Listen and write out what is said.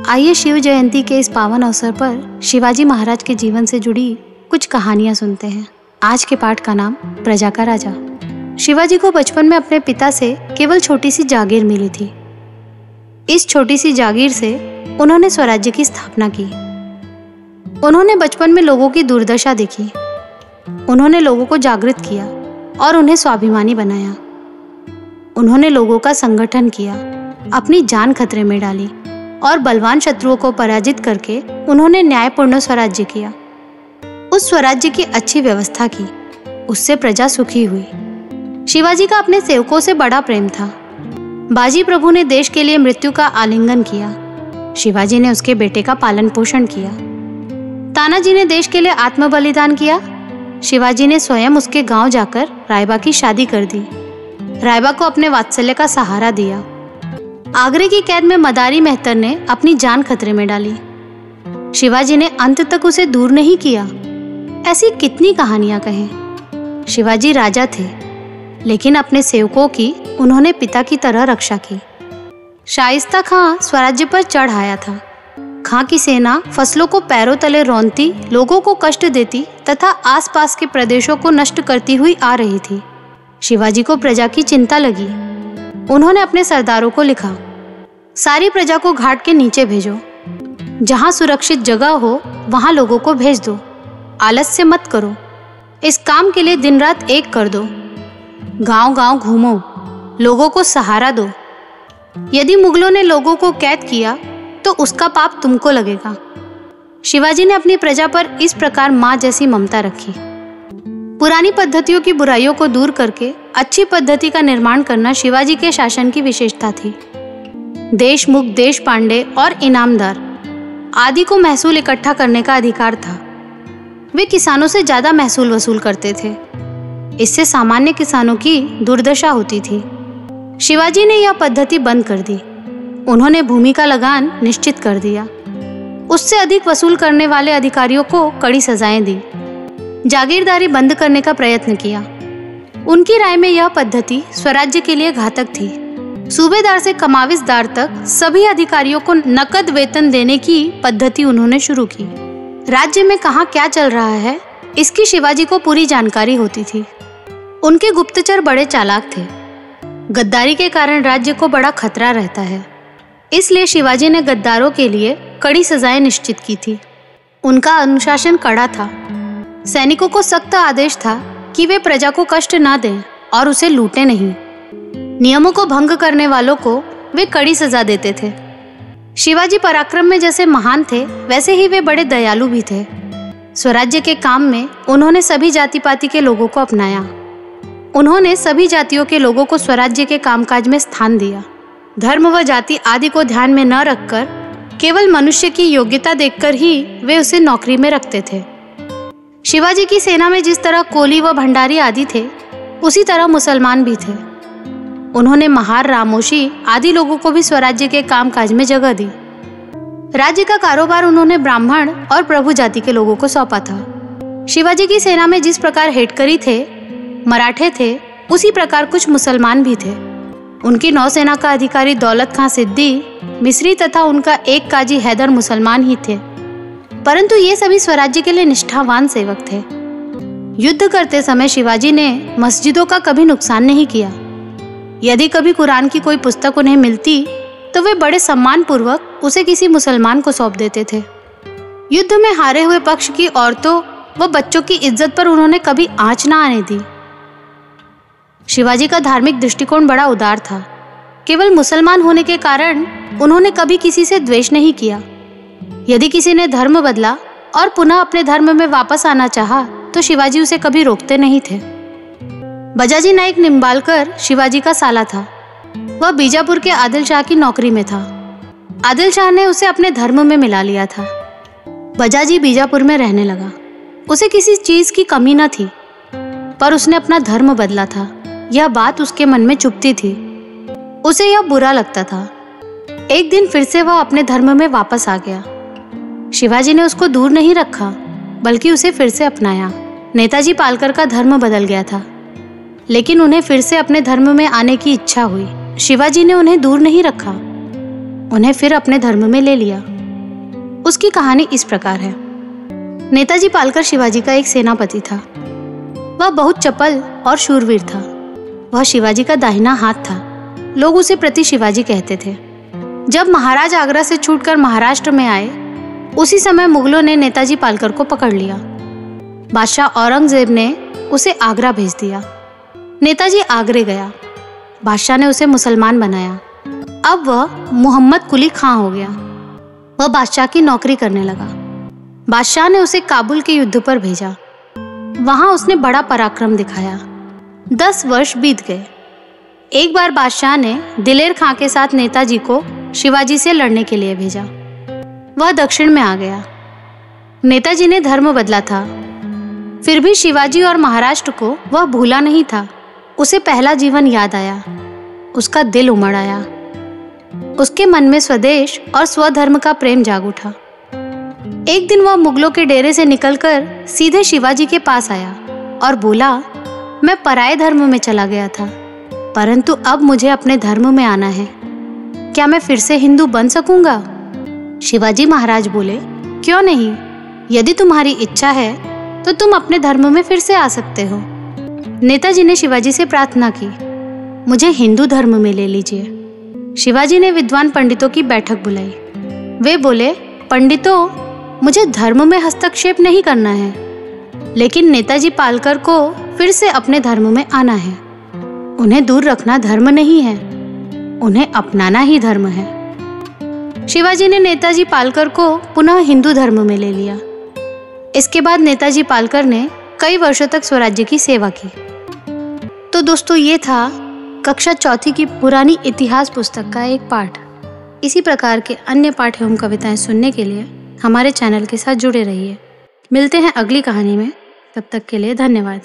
आइए शिव जयंती के इस पावन अवसर पर शिवाजी महाराज के जीवन से जुड़ी कुछ कहानियां सुनते हैं। आज के पाठ का नाम प्रजा का राजा। शिवाजी को बचपन में अपने पिता से केवल छोटी सी जागीर मिली थी। इस छोटी सी जागीर से उन्होंने स्वराज्य की स्थापना की। उन्होंने बचपन में लोगों की दुर्दशा देखी। उन्होंने लोगों को जागृत किया और उन्हें स्वाभिमानी बनाया। उन्होंने लोगों का संगठन किया, अपनी जान खतरे में डाली और बलवान शत्रुओं को पराजित करके उन्होंने न्यायपूर्ण स्वराज्य किया। उस स्वराज्य की अच्छी व्यवस्था की, उससे प्रजा सुखी हुई। शिवाजी का अपने सेवकों से बड़ा प्रेम था। बाजी प्रभु ने देश के लिए मृत्यु का आलिंगन किया। शिवाजी ने उसके बेटे का पालन पोषण किया। तानाजी ने देश के लिए आत्म बलिदान किया। शिवाजी ने स्वयं उसके गांव जाकर रायबा की शादी कर दी। रायबा को अपने वात्सल्य का सहारा दिया। आगरे की कैद में मदारी मेहतर ने अपनी जान खतरे में डाली। शिवाजी ने अंत तक उसे दूर नहीं किया। ऐसी कितनी कहानियां कहें। शिवाजी राजा थे, लेकिन अपने सेवकों की उन्होंने पिता की तरह रक्षा की। शाइस्ता खां स्वराज्य पर चढ़ आया था। खां की सेना फसलों को पैरों तले रौंदती, लोगों को कष्ट देती तथा आसपास के प्रदेशों को नष्ट करती हुई आ रही थी। शिवाजी को प्रजा की चिंता लगी। उन्होंने अपने सरदारों को लिखा, सारी प्रजा को घाट के नीचे भेजो। जहां सुरक्षित जगह हो वहां लोगों को भेज दो। आलस्य मत करो। इस काम के लिए दिन रात एक कर दो। गांव गांव घूमो, लोगों को सहारा दो। यदि मुगलों ने लोगों को कैद किया तो उसका पाप तुमको लगेगा। शिवाजी ने अपनी प्रजा पर इस प्रकार माँ जैसी ममता रखी। पुरानी पद्धतियों की बुराइयों को दूर करके अच्छी पद्धति का निर्माण करना शिवाजी के शासन की विशेषता थी। देशमुख, देश पांडे और इनामदार आदि को महसूल इकट्ठा करने का अधिकार था। वे किसानों से ज्यादा महसूल वसूल करते थे। इससे सामान्य किसानों की दुर्दशा होती थी। शिवाजी ने यह पद्धति बंद कर दी। उन्होंने भूमि का लगान निश्चित कर दिया। उससे अधिक वसूल करने वाले अधिकारियों को कड़ी सजाएं दी। जागीरदारी बंद करने का प्रयत्न किया। उनकी राय में यह पद्धति स्वराज्य के लिए घातक थी। सूबेदार से कमाविसदार तक सभी अधिकारियों को नकद वेतन देने की पद्धति उन्होंने शुरू की। राज्य में कहाँ क्या चल रहा है, इसकी शिवाजी को पूरी जानकारी होती थी। उनके गुप्तचर बड़े चालाक थे। गद्दारी के कारण राज्य को बड़ा खतरा रहता है, इसलिए शिवाजी ने गद्दारों के लिए कड़ी सजाएं निश्चित की थी। उनका अनुशासन कड़ा था। सैनिकों को सख्त आदेश था कि वे प्रजा को कष्ट ना दें और उसे लूटें नहीं। नियमों को भंग करने वालों को वे कड़ी सजा देते थे। शिवाजी पराक्रम में जैसे महान थे, वैसे ही वे बड़े दयालु भी थे। स्वराज्य के काम में उन्होंने सभी जाति पाति के लोगों को अपनाया। उन्होंने सभी जातियों के लोगों को स्वराज्य के कामकाज में स्थान दिया। धर्म व जाति आदि को ध्यान में न रखकर केवल मनुष्य की योग्यता देखकर ही वे उसे नौकरी में रखते थे। शिवाजी की सेना में जिस तरह कोली व भंडारी आदि थे, उसी तरह मुसलमान भी थे। उन्होंने महार, रामोशी आदि लोगों को भी स्वराज्य के कामकाज में जगह दी। राज्य का कारोबार उन्होंने ब्राह्मण और प्रभु जाति के लोगों को सौंपा था। शिवाजी की सेना में जिस प्रकार हेटकरी थे, मराठे थे, उसी प्रकार कुछ मुसलमान भी थे। उनकी नौसेना का अधिकारी दौलत खां सिद्दी मिस्री तथा उनका एक काजी हैदर मुसलमान ही थे, परंतु ये सभी स्वराज्य के लिए निष्ठावान सेवक थे। युद्ध करते समय शिवाजी ने मस्जिदों का कभी नुकसान नहीं किया। यदि कभी कुरान की कोई पुस्तक उन्हें मिलती तो वे बड़े सम्मान पूर्वक उसे किसी मुसलमान को सौंप देते थे। युद्ध में हारे हुए पक्ष की औरतों व बच्चों की इज्जत पर उन्होंने कभी आंच न आने दी। शिवाजी का धार्मिक दृष्टिकोण बड़ा उदार था। केवल मुसलमान होने के कारण उन्होंने कभी किसी से द्वेष नहीं किया। यदि किसी ने धर्म बदला और पुनः अपने धर्म में वापस आना चाहा तो शिवाजी उसे कभी रोकते नहीं थे। बजाजी नाइक निम्बालकर शिवाजी का साला था। वह बीजापुर के आदिल शाह की नौकरी में था। आदिल शाह ने उसे अपने धर्म में मिला लिया था। बजाजी बीजापुर में रहने लगा। उसे किसी चीज की कमी न थी, पर उसने अपना धर्म बदला था। यह बात उसके मन में चुभती थी। उसे यह बुरा लगता था। एक दिन फिर से वह अपने धर्म में वापस आ गया। शिवाजी ने उसको दूर नहीं रखा, बल्कि उसे फिर से अपनाया। नेताजी पालकर का धर्म बदल गया था, लेकिन उन्हें फिर से अपने धर्म में आने की इच्छा हुई। शिवाजी ने उन्हें दूर नहीं रखा, उन्हें फिर अपने धर्म में ले लिया। उसकी कहानी इस प्रकार है। नेताजी पालकर शिवाजी का एक सेनापति था। वह बहुत चपल और शूरवीर था। वह शिवाजी का दाहिना हाथ था। लोग उसे प्रति शिवाजी कहते थे। जब महाराज आगरा से छूटकर महाराष्ट्र में आए, उसी समय मुगलों ने नेताजी पालकर को पकड़ लिया। बादशाह औरंगजेब ने उसे आगरा भेज दिया। नेताजी आगरे गया। बादशाह ने उसे मुसलमान बनाया। अब वह मोहम्मद कुली खां हो गया। वह बादशाह की नौकरी करने लगा। बादशाह ने उसे काबुल के युद्ध पर भेजा। वहां उसने बड़ा पराक्रम दिखाया। 10 वर्ष बीत गए। एक बार बादशाह ने दिलेर खां के साथ नेताजी को शिवाजी से लड़ने के लिए भेजा। वह दक्षिण में आ गया। नेताजी ने धर्म बदला था, फिर भी शिवाजी और महाराष्ट्र को वह भूला नहीं था। उसे पहला जीवन याद आया। उसका दिल उमड़ आया। उसके मन में स्वदेश और स्वधर्म का प्रेम जाग उठा। एक दिन वह मुगलों के डेरे से निकलकर सीधे शिवाजी के पास आया और बोला, मैं पराये धर्म में चला गया था, परंतु अब मुझे अपने धर्म में आना है। क्या मैं फिर से हिंदू बन सकूंगा? शिवाजी महाराज बोले, क्यों नहीं? यदि तुम्हारी इच्छा है तो तुम अपने धर्म में फिर से आ सकते हो। नेताजी ने शिवाजी से प्रार्थना की, मुझे हिंदू धर्म में ले लीजिए। शिवाजी ने विद्वान पंडितों की बैठक बुलाई। वे बोले, पंडितों, मुझे धर्म में हस्तक्षेप नहीं करना है, लेकिन नेताजी पालकर को फिर से अपने धर्म में आना है। उन्हें दूर रखना धर्म नहीं है, उन्हें अपनाना ही धर्म है। शिवाजी ने नेताजी पालकर को पुनः हिंदू धर्म में ले लिया। इसके बाद नेताजी पालकर ने कई वर्षों तक स्वराज्य की सेवा की। तो दोस्तों, ये था कक्षा 4 की पुरानी इतिहास पुस्तक का एक पाठ। इसी प्रकार के अन्य पाठ एवं कविताएं सुनने के लिए हमारे चैनल के साथ जुड़े रहिए। मिलते हैं अगली कहानी में। तब तक के लिए धन्यवाद।